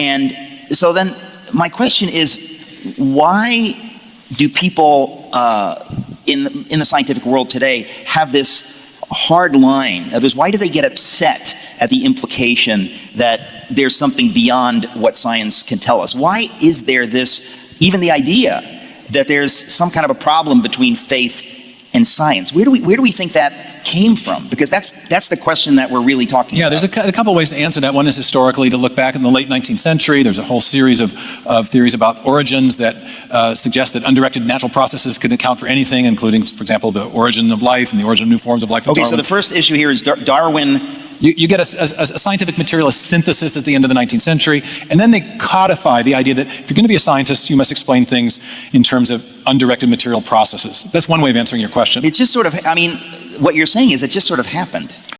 And so then my question is, why do people in the scientific world today have this hard line? In other words, why do they get upset at the implication that there's something beyond what science can tell us? Why is there this, even the idea that there's some kind of a problem between faith and science? Where do we think that came from? Because that's the question that we're really talking about. Yeah, there's a couple ways to answer that. One is historically to look back in the late 19th century. There's a whole series of theories about origins that suggest that undirected natural processes could account for anything, including, for example, the origin of life and the origin of new forms of life. Okay, so the first issue here is Darwin. You get a scientific materialist synthesis at the end of the 19th century, and then they codify the idea that if you're going to be a scientist, you must explain things in terms of undirected material processes. That's one way of answering your question. It just sort of, I mean, what you're saying is it just sort of happened.